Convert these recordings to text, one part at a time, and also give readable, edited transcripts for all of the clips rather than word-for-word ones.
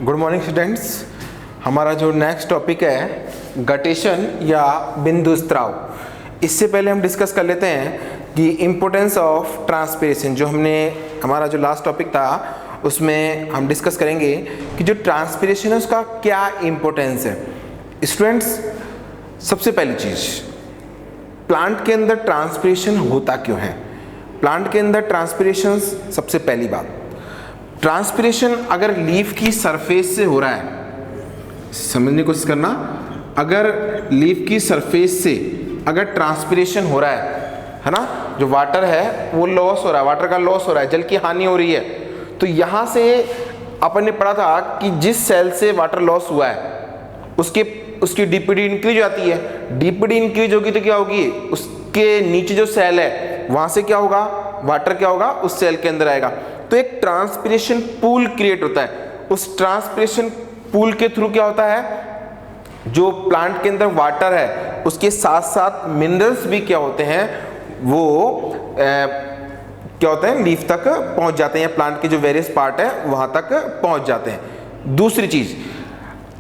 Good morning students. हमारा जो next topic है गटेशन या बिंदु स्त्राव। इससे पहले हम डिस्कस कर लेते हैं कि इम्पोर्टेंस ऑफ ट्रांसपिरेशन। जो हमारा जो लास्ट टॉपिक था उसमें हम डिस्कस करेंगे कि जो ट्रांसपिरेशन है उसका क्या इम्पोर्टेंस है। स्टूडेंट्स, सबसे पहली चीज़, प्लांट के अंदर ट्रांसपिरेशन होता क्यों है। प्लांट के अंदर ट्रांसपिरेशन, सबसे पहली बात, ट्रांसपिरेशन अगर लीफ की सरफेस से हो रहा है, समझने की कोशिश करना, अगर लीफ की सरफेस से अगर ट्रांसपिरेशन हो रहा है ना, जो वाटर है वो लॉस हो रहा है, वाटर का लॉस हो रहा है, जल की हानि हो रही है, तो यहाँ से अपन ने पढ़ा था कि जिस सेल से वाटर लॉस हुआ है उसकी डीपीडी इंक्रीज हो जाती है। डीपीडी इंक्रीज होगी तो क्या होगी, उसके नीचे जो सेल है वहाँ से क्या होगा, वाटर क्या होगा, उस सेल के अंदर आएगा। तो एक ट्रांसपिरेशन पूल क्रिएट होता है। उस ट्रांसपिरेशन पूल के थ्रू क्या होता है, जो प्लांट के अंदर वाटर है उसके साथ साथ मिनरल्स भी क्या होते हैं, वो क्या होते हैं, लीफ तक पहुंच जाते हैं, प्लांट के जो वेरियस पार्ट है वहां तक पहुंच जाते हैं। दूसरी चीज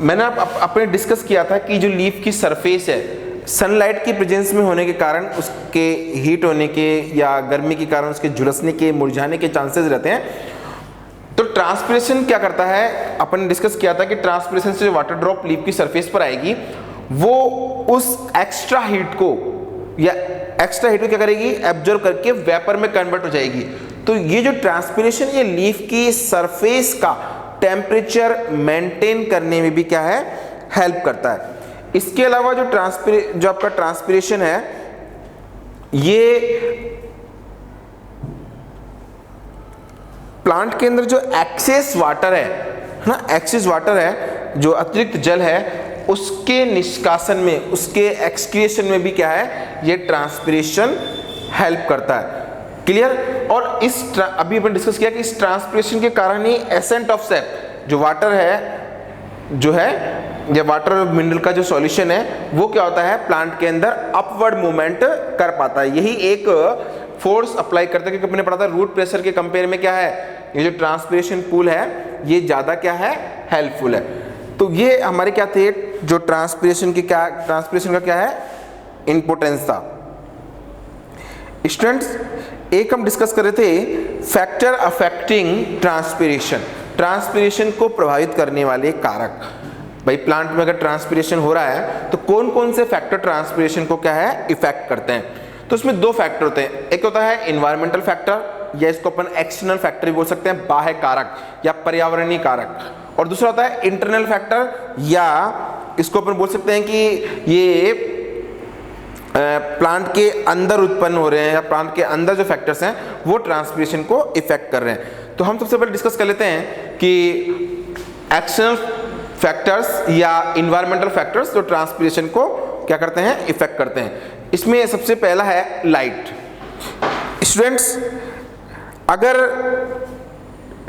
मैंने अपने डिस्कस किया था कि जो लीफ की सरफेस है, सनलाइट की प्रेजेंस में होने के कारण, उसके हीट होने के या गर्मी के कारण उसके झुलसने के, मुरझाने के चांसेस रहते हैं। तो ट्रांसपिरेशन क्या करता है, अपन ने डिस्कस किया था कि ट्रांसपिरेशन से जो वाटर ड्रॉप लीफ की सरफेस पर आएगी वो उस एक्स्ट्रा हीट को क्या करेगी, एब्जॉर्ब करके वेपर में कन्वर्ट हो जाएगी। तो ये जो ट्रांसपिरेशन, ये लीफ की सरफेस का टेम्परेचर मेंटेन करने में भी क्या है, हेल्प करता है। इसके अलावा जो आपका ट्रांसपिरेशन है, ये प्लांट के अंदर जो एक्सेस वाटर है ना, एक्सेस वाटर है, जो अतिरिक्त जल है, उसके निष्कासन में, उसके एक्सक्रिएशन में भी क्या है, ये ट्रांसपिरेशन हेल्प करता है। क्लियर। और अभी अपन डिस्कस किया कि इस ट्रांसपिरेशन के कारण ही एसेंट ऑफ सेप, जो वाटर है, जो है या वाटर मिनरल का जो सॉल्यूशन है, वो क्या होता है, प्लांट के अंदर अपवर्ड मूवमेंट कर पाता है। यही एक फोर्स अप्लाई करता है, क्योंकि अपने पढ़ा था रूट प्रेशर के कंपेयर में क्या है, ये जो ट्रांसपिरेशन पूल है ये ज्यादा क्या है, हेल्पफुल है। तो ये हमारे क्या थे, जो ट्रांसपिरेशन का क्या है, इंपॉर्टेंस था। स्टूडेंट्स, एक हम डिस्कस कर रहे थे फैक्टर अफेक्टिंग ट्रांसपिरेशन, ट्रांसपिरेशन को प्रभावित करने वाले कारक। भाई प्लांट में अगर ट्रांसपिरेशन हो रहा है तो कौन कौन से फैक्टर ट्रांसपिरेशन को क्या है, इफेक्ट करते हैं। तो उसमें दो फैक्टर होते हैं, एक होता है इन्वायरमेंटल फैक्टर, या इसको अपन एक्सटर्नल फैक्टर भी बोल सकते हैं, बाह्य कारक या पर्यावरणीय कारक, और दूसरा होता है इंटरनल फैक्टर, या इसको अपन बोल सकते हैं कि ये प्लांट के अंदर उत्पन्न हो रहे हैं, या प्लांट के अंदर जो फैक्टर्स हैं वो ट्रांसपिरेशन को इफेक्ट कर रहे हैं। तो हम सबसे पहले डिस्कस कर लेते हैं कि एक्सटर्नल फैक्टर्स या इन्वायरमेंटल फैक्टर्स जो ट्रांसपिरेशन को क्या करते हैं, इफेक्ट करते हैं। इसमें सबसे पहला है लाइट। स्टूडेंट्स, अगर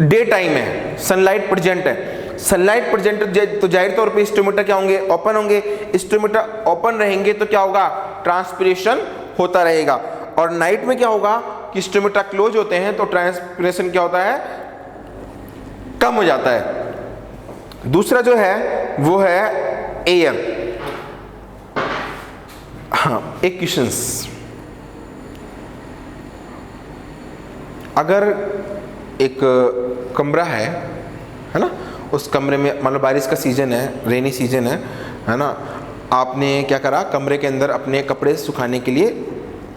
डे टाइम है, सनलाइट प्रेजेंट है, सनलाइट प्रेजेंट तो जाहिर तौर पे स्टोमेटा क्या होंगे, ओपन होंगे। स्टोमेटा ओपन रहेंगे तो क्या होगा, ट्रांसपिरेशन होता रहेगा। और नाइट में क्या होगा कि स्टोमेटा क्लोज होते हैं तो ट्रांसपिरेशन क्या होता है, कम हो जाता है। दूसरा जो है वो है एयर। हाँ, एक क्वेश्चंस, अगर एक कमरा है ना, उस कमरे में मान लो बारिश का सीजन है, रेनी सीजन है ना, आपने क्या करा, कमरे के अंदर अपने कपड़े सुखाने के लिए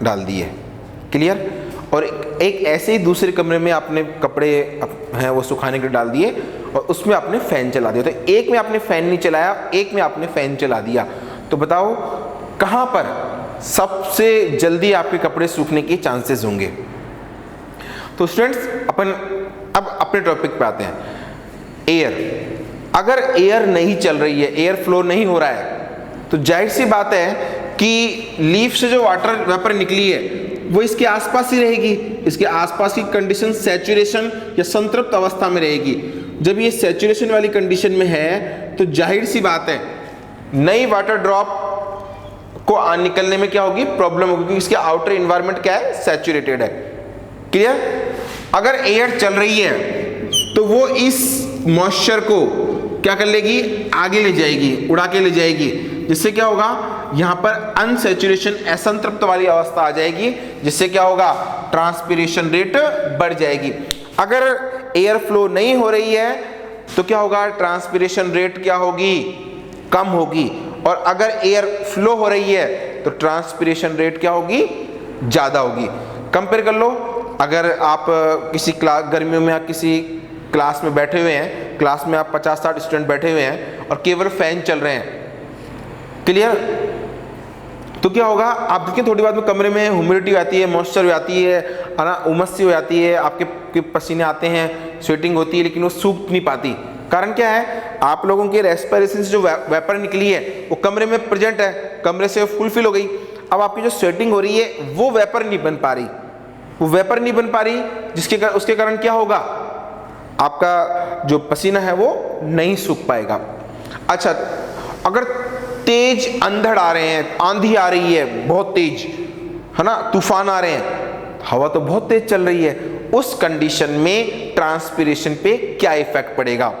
डाल दिए। क्लियर। और एक ऐसे ही दूसरे कमरे में आपने कपड़े हैं वो सुखाने के लिए डाल दिए, और उसमें आपने फैन चला दिया। तो एक में आपने फैन नहीं चलाया, एक में आपने फैन चला दिया, तो बताओ कहाँ पर सबसे जल्दी आपके कपड़े सूखने के चांसेस होंगे। तो स्टूडेंट्स, अपन अब अपने टॉपिक पे आते हैं। एयर, अगर एयर नहीं चल रही है, एयर फ्लो नहीं हो रहा है, तो जाहिर सी बात है कि लीफ से जो वाटर वेपर निकली है वो इसके आसपास ही रहेगी। इसके आसपास की कंडीशन सैचुरेशन या संतृप्त अवस्था में रहेगी। जब ये सैचुरेशन वाली कंडीशन में है तो जाहिर सी बात है नई वाटर ड्रॉप को निकलने में क्या होगी, प्रॉब्लम होगी, क्योंकि इसके आउटर इन्वायरमेंट क्या है, सैचुरेटेड है। क्लियर। अगर एयर चल रही है तो वो इस मॉइस्चर को क्या कर लेगी, आगे ले जाएगी, उड़ा के ले जाएगी, जिससे क्या होगा, यहाँ पर अनसैचुरेशन असंतृप्त वाली अवस्था आ जाएगी, जिससे क्या होगा, ट्रांसपिरेशन रेट बढ़ जाएगी। अगर एयर फ्लो नहीं हो रही है तो क्या होगा, ट्रांसपिरेशन रेट क्या होगी, कम होगी, और अगर एयर फ्लो हो रही है तो ट्रांसपिरेशन रेट क्या होगी, ज्यादा होगी। कंपेयर कर लो, अगर आप किसी क्लास, गर्मियों में आप किसी क्लास में बैठे हुए हैं, क्लास में आप 50-60 स्टूडेंट बैठे हुए हैं और केवल फैन चल रहे हैं, क्लियर, तो क्या होगा, आप देखिए थोड़ी बात में कमरे में ह्यूमिडिटी आती है, मॉइस्चर हो जाती है ना, उमस सी हो जाती है, आपके पसीने आते हैं, स्वेटिंग होती है, लेकिन वो सूख नहीं पाती। कारण क्या है, आप लोगों के रेस्पिरेशन से जो वेपर निकली है वो कमरे में प्रेजेंट है, कमरे से फुलफिल हो गई। अब आपकी जो स्वेटिंग हो रही है वो वेपर नहीं बन पा रही, वो वेपर नहीं बन पा रही, उसके कारण क्या होगा, आपका जो पसीना है वो नहीं सूख पाएगा। अच्छा, अगर तेज अंधड़ आ रहे हैं, आंधी आ रही है बहुत तेज, है ना, तूफान आ रहे हैं, हवा तो बहुत तेज चल रही है, उस कंडीशन में ट्रांसपिरेशन पे क्या इफेक्ट पड़ेगा।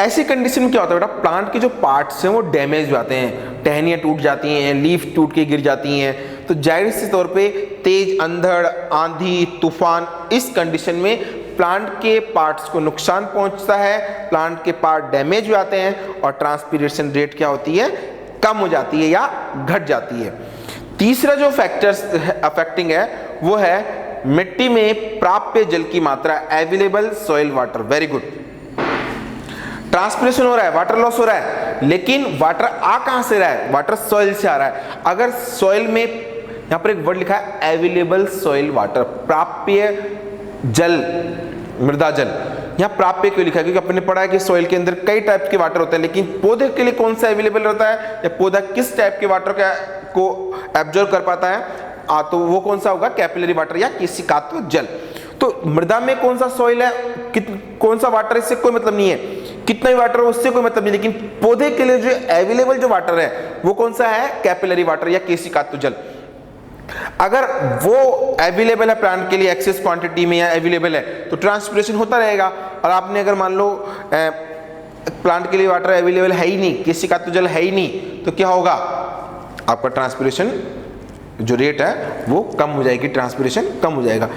ऐसी कंडीशन में क्या होता है बेटा, प्लांट के जो पार्ट्स हैं वो डैमेज हो जाते हैं, टहनियाँ टूट जाती हैं, लीफ टूट के गिर जाती हैं, तो जाहिर सी तौर पे तेज अंधड़, आंधी, तूफान, इस कंडीशन में प्लांट के पार्ट्स को नुकसान पहुंचता है, प्लांट के पार्ट डैमेज हो जाते हैं और ट्रांसपिरेशन रेट क्या होती है, कम हो जाती है या घट जाती है। तीसरा जो फैक्टर्स अफेक्टिंग है वो है मिट्टी में प्राप्य जल की मात्रा, available soil water. Very good, transpiration हो रहा है, वाटर लॉस हो रहा है, लेकिन वाटर आ कहां से रहा है, वाटर सॉइल से आ रहा है। अगर सॉइल में, यहां पर एक वर्ड लिखा है अवेलेबल सॉइल वाटर, प्राप्य जल, मृदा जल, यहां प्राप्य क्यों लिखा है, क्योंकि अपने पढ़ा है कि सॉइल के अंदर कई टाइप के वाटर होते हैं, लेकिन पौधे के लिए कौन सा अवेलेबल रहता है, या पौधा किस टाइप के वाटर को एब्जॉर्ब कर पाता है, तो वो कौन सा होगा, कैपिलरी वाटर या केशिकात्व जल। तो मृदा में कौन सा सॉइल है, कौन सा वाटर, इससे कोई मतलब नहीं है, कितना ही वाटर हो उससे कोई मतलब नहीं, लेकिन पौधे के लिए जो अवेलेबल जो वाटर है वो कौन सा है, कैपिलरी वाटर या केशिकात्व जल। अगर वो अवेलेबल है प्लांट के लिए एक्सेस क्वांटिटी में या अवेलेबल है तो ट्रांसपिरेशन होता रहेगा। और आपने अगर मान लो प्लांट के लिए वाटर अवेलेबल है ही नहीं, केशिकात्व जल है ही नहीं, तो क्या होगा, आपका ट्रांसपिरेशन जो रेट है वो कम हो जाएगी, ट्रांसपिरेशन कम हो जाएगा।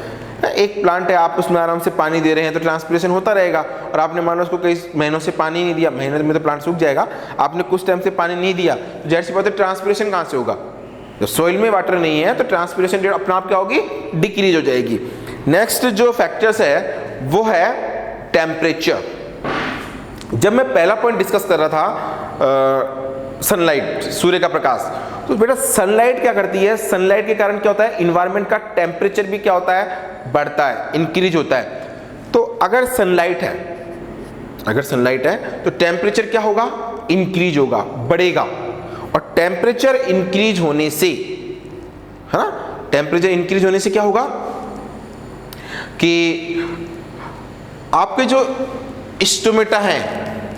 एक प्लांट है, आप उसमें आराम से पानी दे रहे हैं तो ट्रांसपिरेशन होता रहेगा, और आपने मान लो उसको कई महीनों से पानी नहीं दिया, महीने में तो प्लांट सूख जाएगा, आपने कुछ टाइम से पानी नहीं दिया, तो जाहिर सी बात है ट्रांसपिरेशन कहाँ से होगा, जब सॉइल में वाटर नहीं है तो ट्रांसपिरेशन रेट अपने आप क्या होगी, डिक्रीज हो जाएगी। नेक्स्ट जो फैक्टर्स है वो है टेम्परेचर। जब मैं पहला पॉइंट डिस्कस कर रहा था सनलाइट, सूर्य का प्रकाश, तो बेटा सनलाइट क्या करती है, सनलाइट के कारण क्या होता है, इन्वायरमेंट का टेम्परेचर भी क्या होता है, बढ़ता है, इंक्रीज होता है। तो अगर सनलाइट है तो टेम्परेचर क्या होगा, इंक्रीज होगा, बढ़ेगा। और टेम्परेचर इंक्रीज होने से, है ना, टेम्परेचर इंक्रीज होने से क्या होगा कि आपके जो स्टोमेटा है,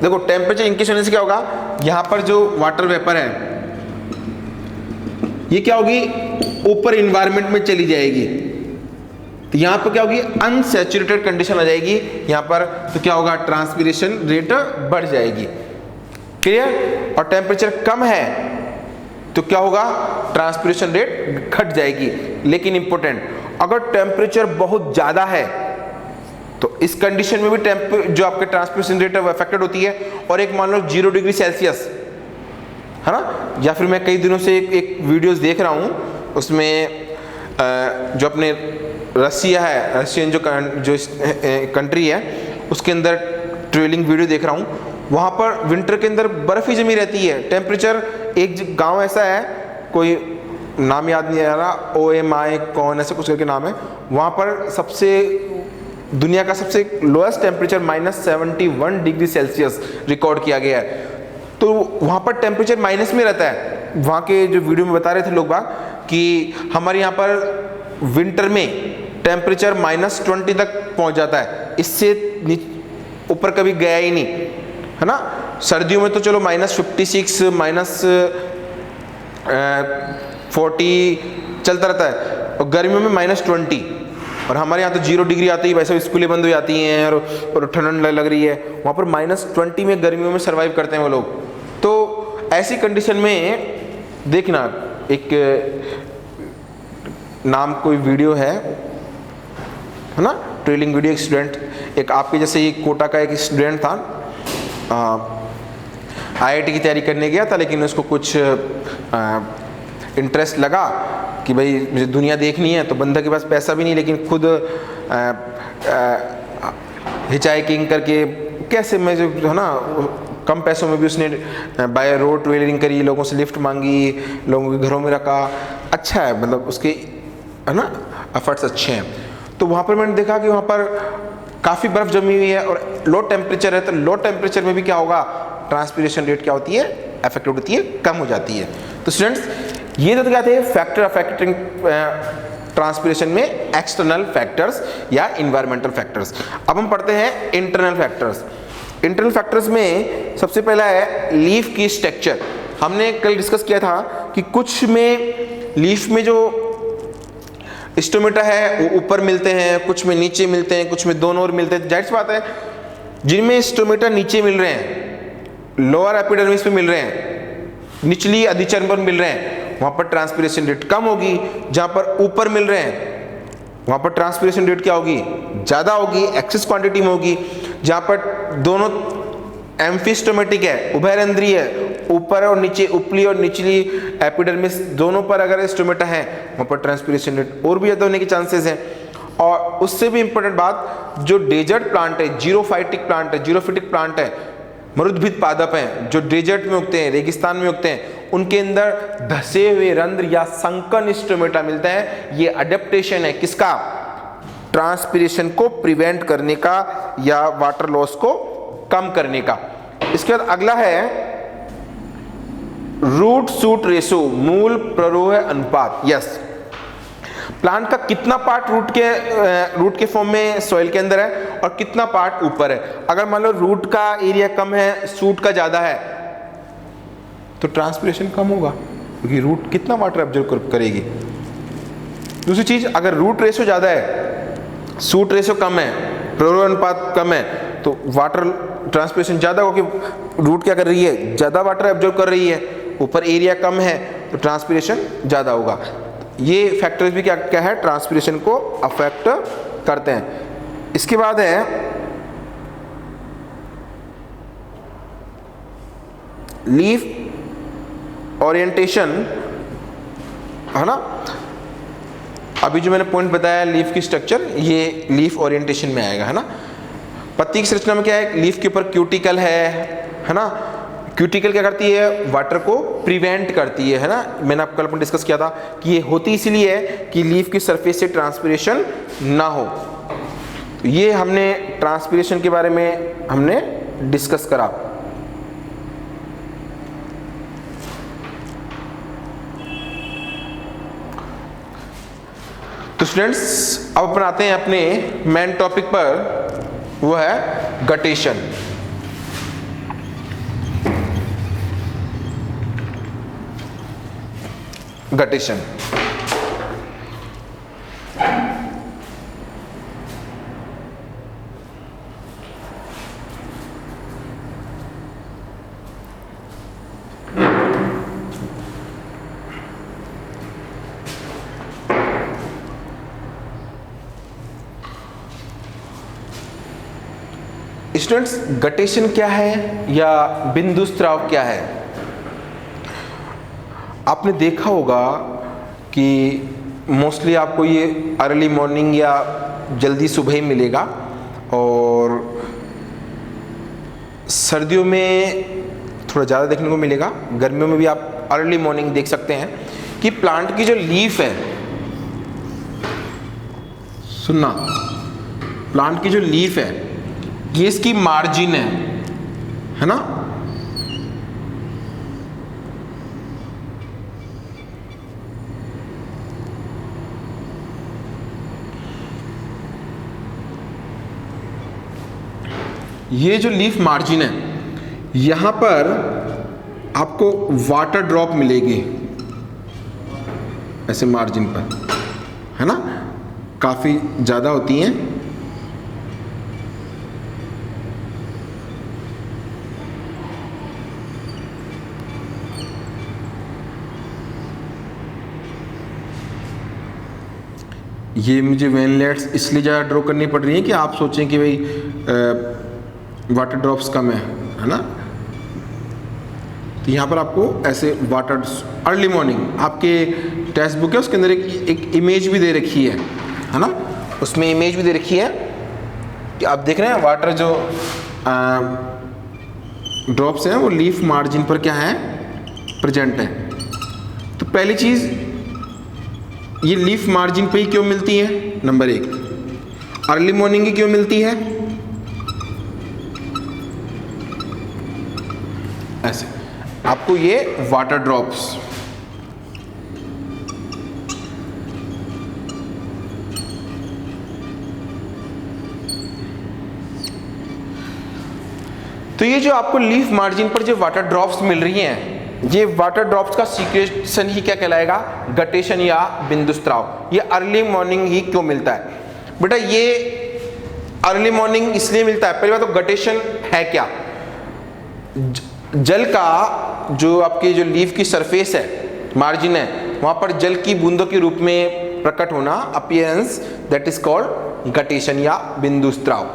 देखो टेम्परेचर इंक्रीज होने से क्या होगा, यहां पर जो वाटर वेपर है ये क्या होगी, ऊपर इन्वायरमेंट में चली जाएगी, तो यहां पर क्या होगी, अनसैचुरेटेड कंडीशन आ जाएगी यहां पर, तो क्या होगा, ट्रांसपिरेशन रेट बढ़ जाएगी, क्लियर। और टेम्परेचर कम है तो क्या होगा, ट्रांसपिरेशन रेट घट जाएगी। लेकिन इंपॉर्टेंट, अगर टेम्परेचर बहुत ज्यादा है तो इस कंडीशन में भी जो आपके ट्रांसपिरेशन रेट है वो अफेक्टेड होती है। और एक मान लो 0 डिग्री सेल्सियस, है ना, या फिर मैं कई दिनों से एक वीडियोस देख रहा हूँ, उसमें जो अपने रसिया है, रशियन जो कंट्री है उसके अंदर ट्रेलिंग वीडियो देख रहा हूँ, वहाँ पर विंटर के अंदर बर्फ ही जमी रहती है। टेम्परेचर, एक गांव ऐसा है, कोई नाम याद नहीं आ रहा, OMI कौन ऐसे कुछ करके नाम है, वहाँ पर दुनिया का सबसे lowest temperature -71 degree Celsius record किया गया है। तो वहाँ पर टेम्परेचर माइनस में रहता है। वहाँ के जो वीडियो में बता रहे थे लोग बाग कि हमारे यहाँ पर विंटर में टेम्परेचर -20 तक पहुँच जाता है, इससे ऊपर कभी गया ही नहीं, है ना। सर्दियों में तो चलो -56 -40 चलता रहता है, और गर्मियों में -20, और हमारे यहाँ तो 0 डिग्री आती है, वैसे स्कूलें बंद हो जाती हैं और ठंड लग रही है, वहाँ पर -20 में गर्मियों में सर्वाइव करते हैं वो लोग। तो ऐसी कंडीशन में देखना, एक नाम कोई वीडियो है ना, ट्रेलिंग वीडियो, एक स्टूडेंट, एक आपके जैसे ही कोटा का एक स्टूडेंट था, IIT की तैयारी करने गया था, लेकिन उसको कुछ इंटरेस्ट लगा कि भाई मुझे दुनिया देखनी है, तो बंदा के पास पैसा भी नहीं, लेकिन खुद हिचाइकिंग करके कैसे मैं जो है ना कम पैसों में भी उसने बाय रोड ट्रेवलिंग करी, लोगों से लिफ्ट मांगी, लोगों के घरों में रखा। अच्छा है, मतलब उसके है ना एफर्ट्स अच्छे हैं। तो वहाँ पर मैंने देखा कि वहाँ पर काफ़ी बर्फ़ जमी हुई है और लो टेम्परेचर है, तो लो टेम्परेचर में भी क्या होगा, ट्रांसपिरेशन रेट क्या होती है, अफेक्टेड होती है, कम हो जाती है। तो स्टूडेंट्स, ये तो क्या थे फैक्टर अफेक्टिंग ट्रांसपिरेशन में, एक्सटर्नल फैक्टर्स या इन्वायरमेंटल फैक्टर्स। अब हम पढ़ते हैं इंटरनल फैक्टर्स। इंटरनल फैक्टर्स में सबसे पहला है लीफ की स्ट्रक्चर। हमने कल डिस्कस किया था कि कुछ में लीफ में जो स्टोमेटा है वो ऊपर मिलते हैं, कुछ में नीचे मिलते हैं, कुछ में दोनों ओर मिलते हैं। जाहिर सी बात है, जिनमें स्टोमेटा नीचे मिल रहे हैं, लोअर एपिडर्मिस पे मिल रहे हैं, निचली अधिचर्म पर मिल रहे हैं, वहां पर ट्रांसपिरेशन रेट कम होगी। जहां पर ऊपर मिल रहे हैं वहां पर ट्रांसपिरेशन रेट क्या होगी, ज्यादा होगी, एक्सेस क्वांटिटी में होगी। जहां पर दोनों एम्फिस्टोमेटिक है, उभयरंध्रीय है, ऊपर और नीचे, ऊपरी और निचली एपिडर्मिस दोनों पर अगर स्टोमेटा है, वहां पर ट्रांसपिरेशन रेट और भी ज्यादा होने के चांसेस हैं। और उससे भी इंपॉर्टेंट बात, जो डेजर्ट प्लांट है, जीरोफाइटिक प्लांट है, जीरोफिटिक प्लांट है, मरुद्भिद पादप हैं जो डेजर्ट में उगते हैं, रेगिस्तान में उगते हैं, उनके अंदर धसे हुए रंध्र या संकन स्टोमेटा मिलते हैं। ये अडेप्टेशन है किसका, ट्रांसपिरेशन को प्रिवेंट करने का या वाटर लॉस को कम करने का। इसके बाद अगला है रूट शूट रेशो, मूल प्ररोह अनुपात। यस, प्लांट का कितना पार्ट रूट के फॉर्म में सॉइल के अंदर है और कितना पार्ट ऊपर है। अगर मान लो रूट का एरिया कम है, शूट का ज्यादा है, तो ट्रांसपिरेशन कम होगा, क्योंकि रूट कितना वाटर एब्जॉर्ब करेगी। दूसरी चीज, अगर रूट रेशो ज्यादा है, शूट रेशो कम है, प्ररोह अनुपात कम है, तो वाटर ट्रांसपिरेशन ज्यादा होगी। रूट क्या कर रही है, ज्यादा वाटर एब्जॉर्ब कर रही है, ऊपर एरिया कम है, तो ट्रांसपिरेशन ज्यादा होगा। ये फैक्टर्स भी क्या क्या है, ट्रांसपिरेशन को अफेक्ट करते हैं। इसके बाद है लीफ ओरिएंटेशन, है ना। अभी जो मैंने पॉइंट बताया लीफ की स्ट्रक्चर, ये लीफ ओरिएंटेशन में आएगा, है ना। पत्ती की संरचना में क्या है, लीफ के ऊपर क्यूटिकल है ना। क्यूटिकल क्या करती है, वाटर को प्रिवेंट करती है ना। मैंने आपको कल डिस्कस किया था कि ये होती इसलिए है कि लीफ की सरफेस से ट्रांसपिरेशन ना हो। तो ये हमने ट्रांसपिरेशन के बारे में हमने डिस्कस करा। तो स्टूडेंट्स, अब अपन आते हैं अपने मेन टॉपिक पर, वो है गटेशन। गटेशन स्टूडेंट्स, गटेशन क्या है या बिंदुस्त्राव क्या है। आपने देखा होगा कि मोस्टली आपको ये अर्ली मॉर्निंग या जल्दी सुबह ही मिलेगा, और सर्दियों में थोड़ा ज़्यादा देखने को मिलेगा, गर्मियों में भी आप अर्ली मॉर्निंग देख सकते हैं कि प्लांट की जो लीफ है, सुनना, प्लांट की जो लीफ है ये इसकी मार्जिन है ना। ये जो लीफ मार्जिन है, यहां पर आपको वाटर ड्रॉप मिलेगी ऐसे मार्जिन पर, है ना। काफ़ी ज़्यादा होती हैं। ये मुझे वेनलेट्स इसलिए ज़्यादा ड्रॉ करनी पड़ रही है कि आप सोचें कि भाई वाटर ड्रॉप्स कम है ना। तो यहाँ पर आपको ऐसे वाटर अर्ली मॉर्निंग आपके टेक्स्ट बुक है, उसके अंदर एक इमेज भी दे रखी है ना, उसमें इमेज भी दे रखी है कि आप देख रहे हैं वाटर जो ड्रॉप्स हैं वो लीफ मार्जिन पर क्या है, प्रेजेंट है। तो पहली चीज़ ये लीफ मार्जिन पे ही क्यों मिलती है, नंबर एक। अर्ली मॉर्निंग की क्यों मिलती है, ऐसे आपको ये वाटर ड्रॉप्स तो ये जो आपको लीफ मार्जिन पर जो वाटर ड्रॉप्स मिल रही हैं, ये वाटर ड्रॉप्स का सीक्रेशन ही क्या कहलाएगा, गटेशन या बिंदुस्राव। ये अर्ली मॉर्निंग ही क्यों मिलता है बेटा, ये अर्ली मॉर्निंग इसलिए मिलता है, पहली बात तो गटेशन है क्या, जल का जो आपकी जो लीफ की सरफेस है, मार्जिन है, वहां पर जल की बूंदों के रूप में प्रकट होना, appearance, that is called guttation या बिंदुस्राव।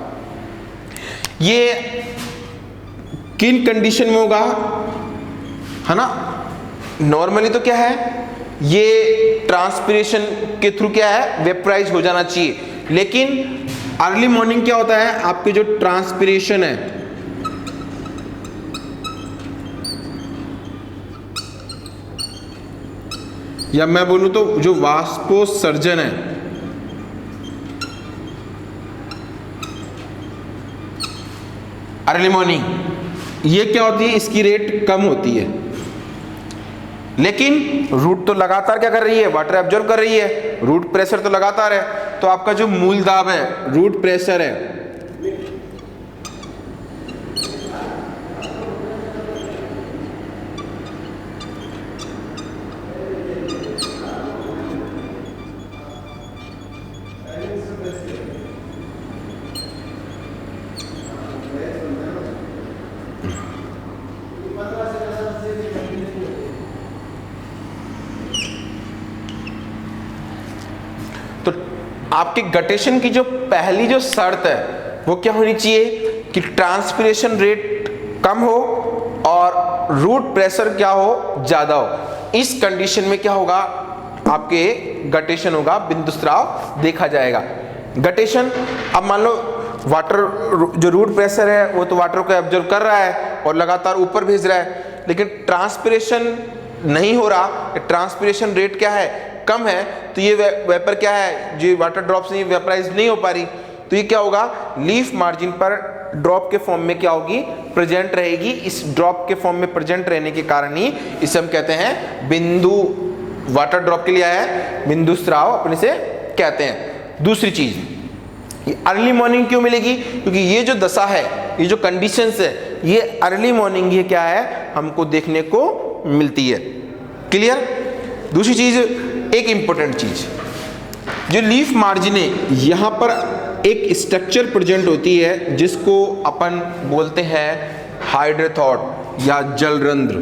ये किन कंडीशन में होगा, है ना। नॉर्मली तो क्या है, ये ट्रांसपिरेशन के थ्रू क्या है, वेपराइज हो जाना चाहिए। लेकिन अर्ली मॉर्निंग क्या होता है, आपके जो ट्रांसपिरेशन है, या मैं बोलूं तो जो वाष्पोत्सर्जन है, अर्ली मॉर्निंग, ये क्या होती है, इसकी रेट कम होती है। लेकिन रूट तो लगातार क्या कर रही है, वाटर एब्जॉर्ब कर रही है, रूट प्रेशर तो लगातार है। तो आपका जो मूल दाब है, रूट प्रेशर है, तो आपकी गटेशन की जो पहली जो शर्त है वो क्या होनी चाहिए कि ट्रांसपिरेशन रेट कम हो और रूट प्रेशर क्या हो, ज्यादा हो। इस कंडीशन में क्या होगा, आपके गटेशन होगा, बिंदुस्राव देखा जाएगा। गटेशन, अब मान लो वाटर जो रूट प्रेशर है वो तो वाटर को एब्जॉर्ब कर रहा है और लगातार ऊपर भेज रहा है, लेकिन ट्रांसपिरेशन नहीं हो रहा, ट्रांसपिरेशन रेट क्या है, कम है, तो ये वेपर क्या है, जो वाटर ड्रॉप्स नहीं वेपराइज नहीं हो पा रही, तो ये क्या होगा, लीफ मार्जिन पर ड्रॉप के फॉर्म में क्या होगी, प्रेजेंट रहेगी। इस ड्रॉप के फॉर्म में प्रेजेंट रहने के कारण ही इसे हम कहते हैं बिंदु, वाटर ड्रॉप के लिए आया है, बिंदुस्राव अपने से कहते हैं। दूसरी चीज, ये अर्ली मॉर्निंग क्यों मिलेगी, क्योंकि ये जो दशा है, ये जो कंडीशंस है, ये अर्ली मॉर्निंग ये क्या है, हमको देखने को मिलती है। क्लियर। दूसरी चीज, एक इंपॉर्टेंट चीज, जो लीफ मार्जिन है, यहां पर एक स्ट्रक्चर प्रेजेंट होती है जिसको अपन बोलते हैं हाइड्रोथॉट या जल रंध्र।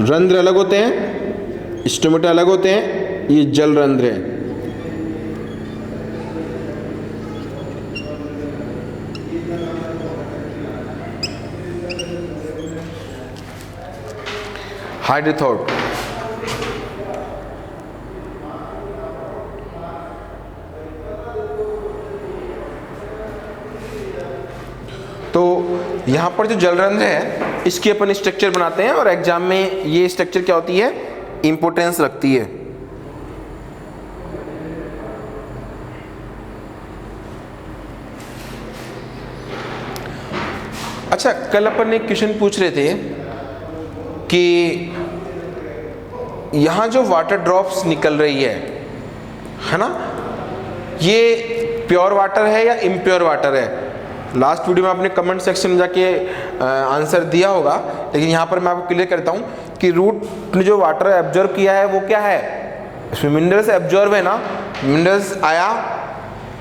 रंध्र अलग होते हैं, स्टोमेटा अलग होते हैं, ये जल रंध्र है। हाइड्रोथॉट, तो यहाँ पर जो जलरंध्र है इसकी अपन स्ट्रक्चर बनाते हैं और एग्जाम में ये स्ट्रक्चर क्या होती है, इंपॉर्टेंस रखती है। अच्छा, कल अपन एक क्वेश्चन पूछ रहे थे कि यहाँ जो वाटर ड्रॉप्स निकल रही है ना, ये प्योर वाटर है या इम्प्योर वाटर है। लास्ट वीडियो में आपने कमेंट सेक्शन में जाके आंसर दिया होगा, लेकिन यहाँ पर मैं आपको क्लियर करता हूँ कि रूट ने जो वाटर एब्जॉर्ब किया है वो क्या है, इसमें मिनरल्स एब्जॉर्ब है ना, मिनरल्स आया,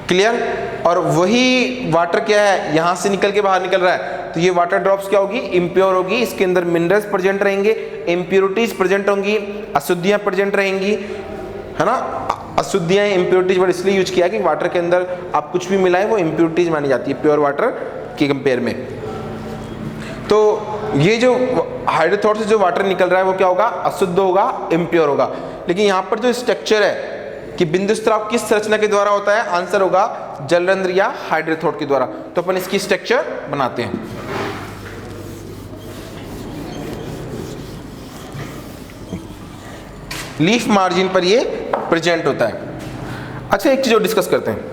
क्लियर। और वही वाटर क्या है, यहाँ से निकल के बाहर निकल रहा है, तो ये वाटर ड्रॉप्स क्या होगी, इम्प्योर होगी। इसके अंदर मिनरल्स प्रेजेंट रहेंगे, इम्प्योरिटीज प्रेजेंट होंगी, अशुद्धियाँ प्रेजेंट रहेंगी, है ना। अशुद्धियाँ इम्प्योरिटीज वर्ड इसलिए यूज किया कि वाटर के अंदर आप कुछ भी मिलाएं वो इम्प्योरिटीज मानी जाती है प्योर वाटर के कंपेयर में। तो ये जो हाइड्रोथॉट से जो वाटर निकल रहा है वो क्या होगा, अशुद्ध होगा, इम्प्योर होगा। लेकिन यहाँ पर जो स्ट्रक्चर है कि बिंदु स्राव किस संरचना के द्वारा होता है, आंसर होगा जलरंध्र या हाइड्रोथॉट के द्वारा। तो अपन इसकी स्ट्रक्चर बनाते हैं। लीफ मार्जिन पर ये प्रेजेंट होता है। अच्छा, एक चीज और डिस्कस करते हैं।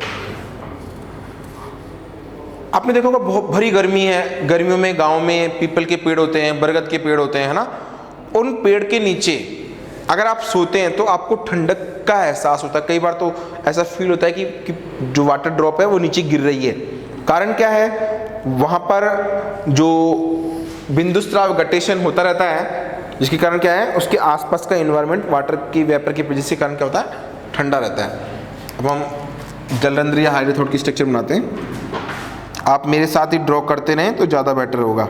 आपने देखा होगा बहुत भरी गर्मी है, गर्मियों में गांव में पीपल के पेड़ होते हैं, बरगद के पेड़ होते हैं, है ना। उन पेड़ के नीचे अगर आप सोते हैं तो आपको ठंडक का एहसास होता है। कई बार तो ऐसा फील होता है कि जो वाटर ड्रॉप है वो नीचे गिर रही है। कारण क्या है, वहाँ पर जो बिंदुस्राव गटेशन होता रहता है, जिसके कारण क्या है, उसके आसपास का एनवायरनमेंट वाटर की वेपर की वजह से कारण क्या होता है, ठंडा रहता है। अब हम जलरंध्र या हाइड्रोथॉट की स्ट्रक्चर बनाते हैं। आप मेरे साथ ही ड्रॉ करते रहें तो ज़्यादा बेटर होगा।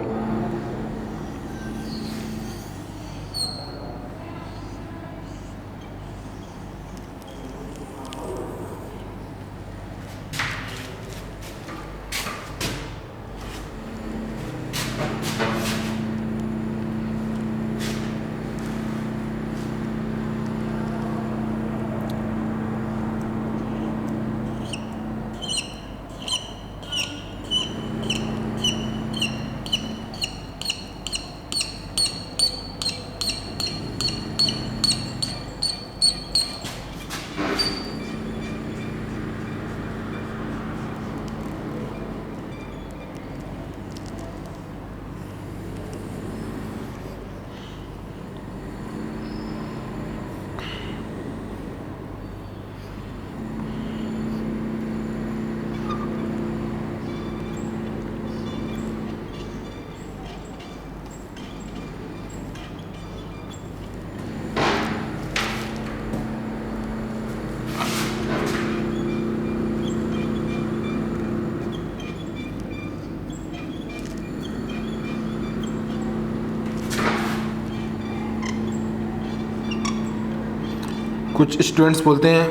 कुछ स्टूडेंट्स बोलते हैं,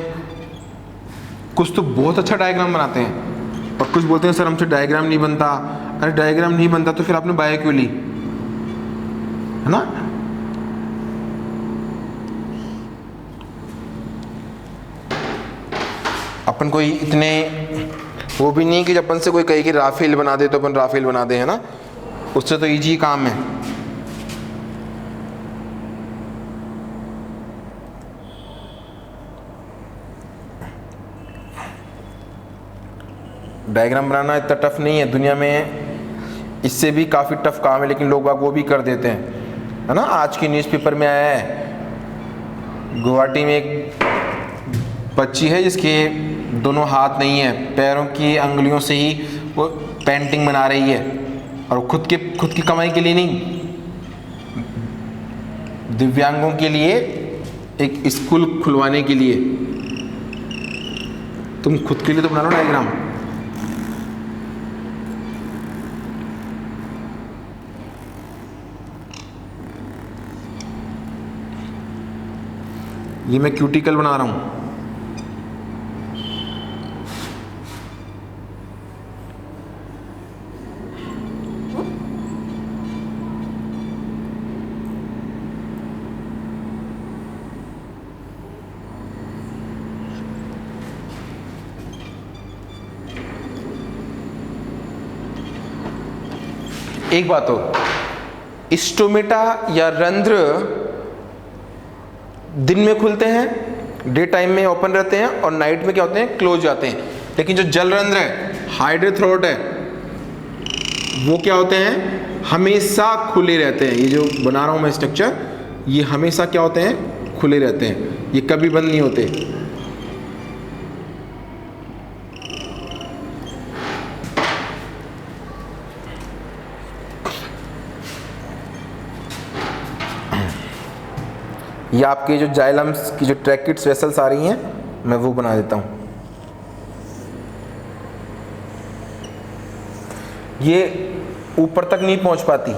कुछ तो बहुत अच्छा डायग्राम बनाते हैं और कुछ बोलते हैं सर हमसे डायग्राम नहीं बनता। अरे डायग्राम नहीं बनता तो फिर आपने बायो क्यों ली, है ना। अपन कोई इतने वो भी नहीं कि जब अपन से कोई कहे कि राफेल बना दे तो अपन राफेल बना दे, है ना। उससे तो इजी काम है। डायग्राम बनाना इतना टफ नहीं है, दुनिया में इससे भी काफ़ी टफ काम है, लेकिन लोग बाग वो भी कर देते हैं, है ना। आज की न्यूज़पेपर में आया है, गुवाहाटी में एक बच्ची है जिसके दोनों हाथ नहीं है, पैरों की अंगुलियों से ही वो पेंटिंग बना रही है, और खुद की कमाई के लिए नहीं, दिव्यांगों के लिए एक स्कूल खुलवाने के लिए। तुम खुद के लिए तो बना लो डायग्राम। ये मैं क्यूटिकल बना रहा हूँ। एक बात हो, स्टोमेटा या रंध्र दिन में खुलते हैं, डे टाइम में ओपन रहते हैं, और नाइट में क्या होते हैं, क्लोज जाते हैं। लेकिन जो जलरंध्र है, हाइड्रोथ्रोट है, वो क्या होते हैं, हमेशा खुले रहते हैं। ये जो बना रहा हूं मैं स्ट्रक्चर, ये हमेशा क्या होते हैं, खुले रहते हैं, ये कभी बंद नहीं होते। ये आपके जो जाइलम्स की जो ट्रैकिट्स वेसल्स आ रही हैं, मैं वो बना देता हूँ। ये ऊपर तक नहीं पहुंच पाती।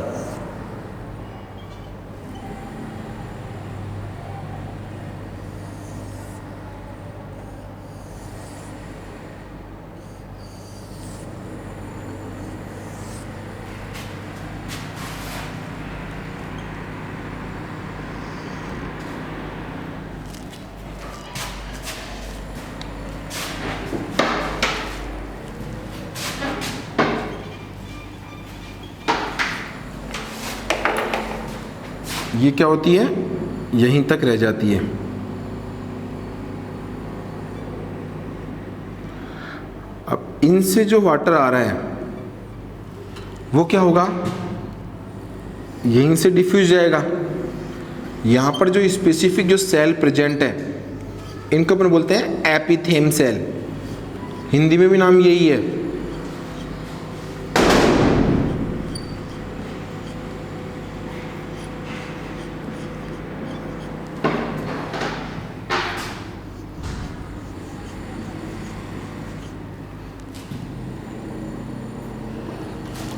ये क्या होती है, यहीं तक रह जाती है। अब इनसे जो वाटर आ रहा है वो क्या होगा, यहीं से डिफ्यूज जाएगा। यहाँ पर जो स्पेसिफिक जो सेल प्रेजेंट है इनको अपन बोलते हैं एपिथेम सेल, हिंदी में भी नाम यही है।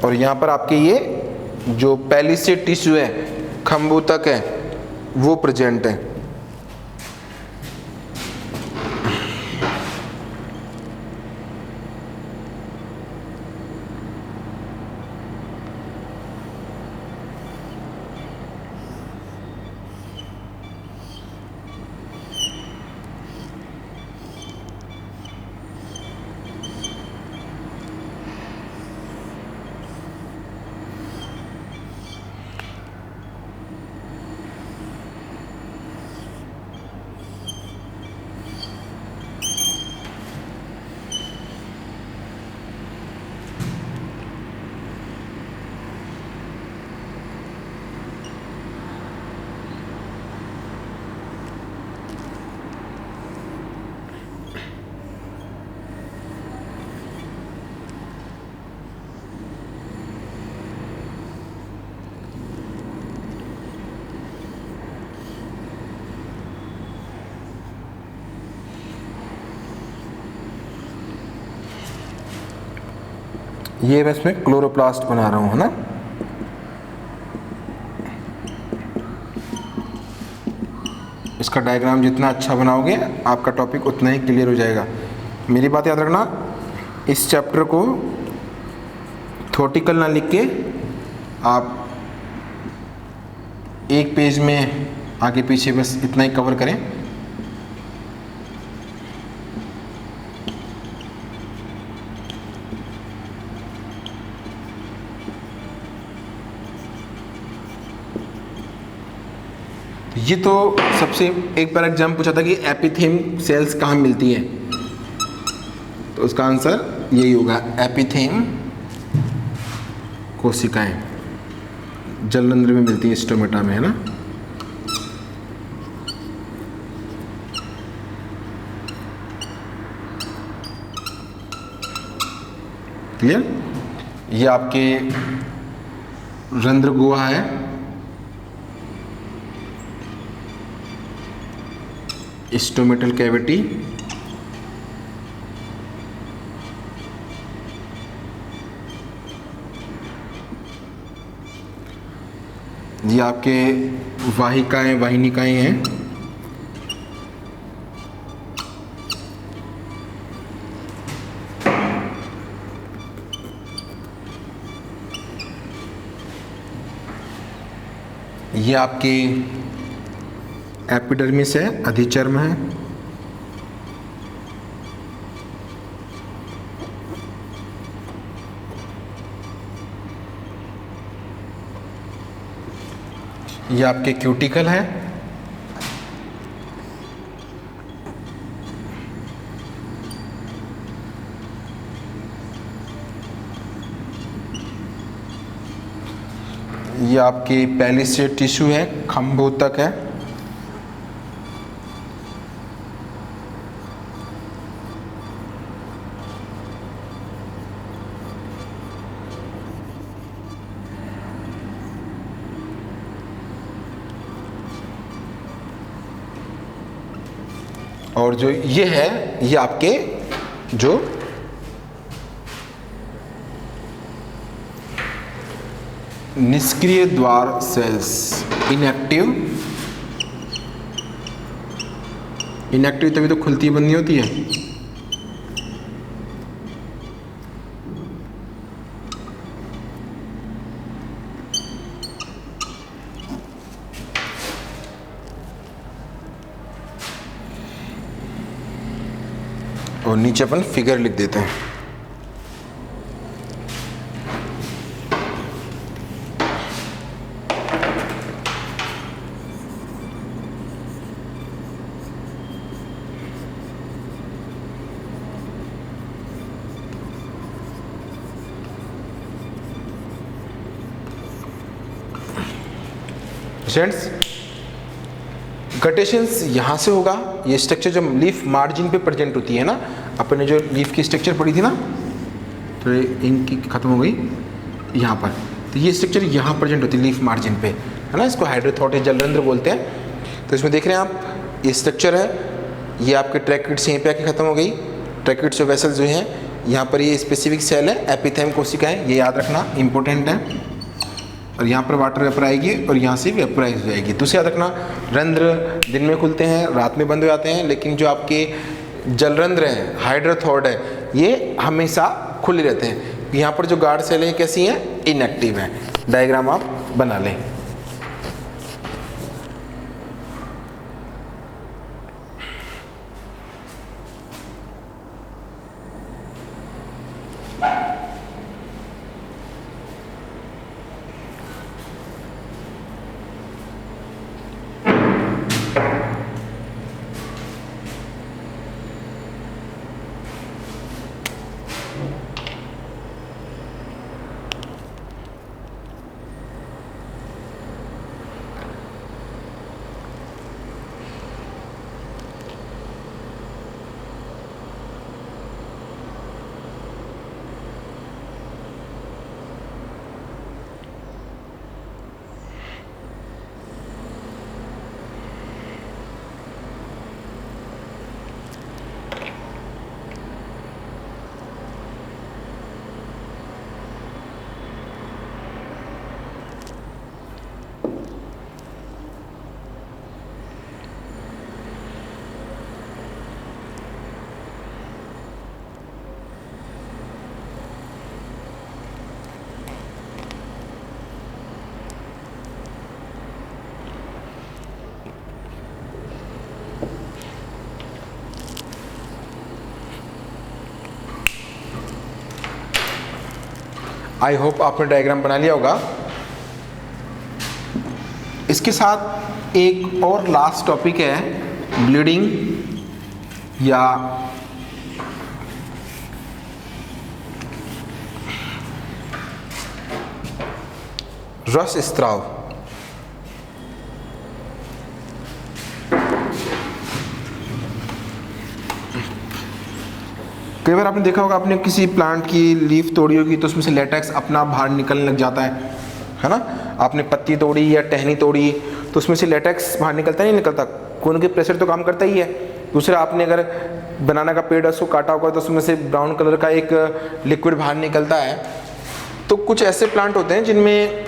और यहाँ पर आपके ये जो पैलिसेड टिश्यू है, खम्भों तक है, वो प्रेजेंट है। ये मैं इसमें क्लोरोप्लास्ट बना रहा हूँ, है ना। इसका डायग्राम जितना अच्छा बनाओगे आपका टॉपिक उतना ही क्लियर हो जाएगा। मेरी बात याद रखना, इस चैप्टर को थ्योरेटिकल ना लिख के आप एक पेज में आगे पीछे बस इतना ही कवर करें। ये तो सबसे एक बार एग्जाम पूछा था कि एपिथेम सेल्स कहाँ मिलती हैं, तो उसका आंसर यही होगा, एपिथेम कोशिकाएं जलरंध्र में मिलती है, स्टोमेटा में, है ना। क्लियर। ये आपके रंध्र गुहा है, स्टोमेटल कैविटी। ये आपके वाहिकाएं, वाहिनिकाएं हैं। ये आपके एपिडर्मिस है, अधिचर्म है। ये आपके क्यूटिकल है। ये आपके पैलिसेड टिश्यू है, खम्भों तक है। और जो ये है ये आपके जो निष्क्रिय द्वार सेल्स, इनएक्टिव तभी तो खुलती बंद नहीं होती है। और नीचे अपन फिगर लिख देते हैं। स्टूडेंट्स, गटेशंस यहाँ से होगा। ये स्ट्रक्चर जब लीफ मार्जिन पे प्रेजेंट होती है ना, अपन ने जो लीफ की स्ट्रक्चर पढ़ी थी ना, तो इनकी खत्म हो गई यहाँ पर, तो ये स्ट्रक्चर यहाँ प्रेजेंट होती है लीफ मार्जिन पे, है ना। इसको हाइड्रोथॉट या जलरंध्र बोलते हैं। तो इसमें देख रहे हैं आप, ये स्ट्रक्चर है, ये आपके ट्रैकिड्स यहीं पे आके खत्म हो गई। ट्रैकिड्स जो वेसल्स जो हैं यहाँ पर, ये स्पेसिफिक सेल है, एपिथेम कोशिकाएं, ये याद रखना इंपॉर्टेंट है। और यहाँ पर वाटर वेपर आएगी और यहाँ से वेपराइज हो जाएगी। तो याद रखना, रंध्र दिन में खुलते हैं, रात में बंद हो जाते हैं, लेकिन जो आपके जलरंध्र हैं, हाइड्रोथॉट है, ये हमेशा खुले रहते हैं। यहाँ पर जो गार्ड सेल हैं कैसी हैं, इनएक्टिव हैं। डायग्राम आप बना लें। आई होप आपने डायग्राम बना लिया होगा। इसके साथ एक और लास्ट टॉपिक है, ब्लीडिंग या रस स्त्राव। कई बार आपने देखा होगा, आपने किसी प्लांट की लीफ तोड़ी होगी तो उसमें से लेटेक्स अपना बाहर निकलने लग जाता है ना। आपने पत्ती तोड़ी या टहनी तोड़ी तो उसमें से लेटेक्स बाहर निकलता नहीं निकलता, खून के प्रेशर तो काम करता ही है। दूसरा, आपने अगर बनाना का पेड़ उसको काटा होगा तो उसमें से ब्राउन कलर का एक लिक्विड बाहर निकलता है। तो कुछ ऐसे प्लांट होते हैं जिनमें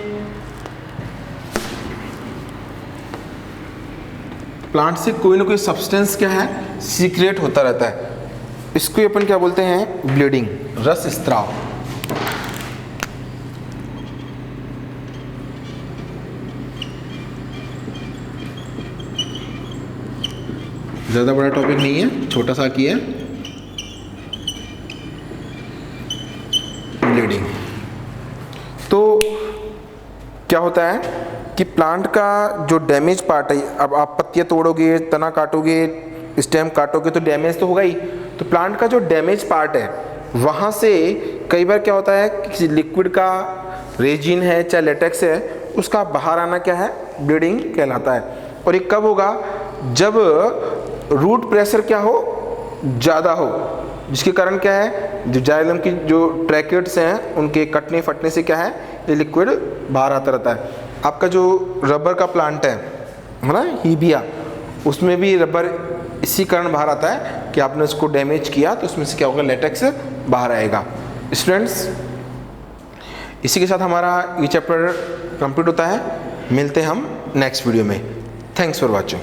प्लांट से कोई ना कोई सब्सटेंस क्या है, सीक्रेट होता रहता है। इसको ही अपन क्या बोलते हैं, ब्लीडिंग, रस स्त्राव। ज़्यादा बड़ा टॉपिक नहीं है, छोटा सा किया है, ब्लीडिंग। तो क्या होता है कि प्लांट का जो डैमेज पार्ट है, अब आप पत्तियाँ तोड़ोगे, तना काटोगे, स्टेम काटोगे तो डैमेज तो होगा ही। तो प्लांट का जो डैमेज पार्ट है वहाँ से कई बार क्या होता है, किसी लिक्विड का रेजिन है चाहे लेटेक्स है, उसका बाहर आना क्या है, ब्लीडिंग कहलाता है। और ये कब होगा, जब रूट प्रेशर क्या हो, ज़्यादा हो, जिसके कारण क्या है, जो जाइलम की जो ट्रैकेट्स हैं उनके कटने फटने से क्या है, ये लिक्विड बाहर आता रहता है। आपका जो रबर का प्लांट है ना, हीबिया, उसमें भी रबर इसी कारण बाहर आता है कि आपने उसको डैमेज किया तो उसमें से क्या होगा, लेटेक्स बाहर आएगा। स्टूडेंट्स, इसी के साथ हमारा ये चैप्टर कंप्लीट होता है। मिलते हैं हम नेक्स्ट वीडियो में। Thanks for watching.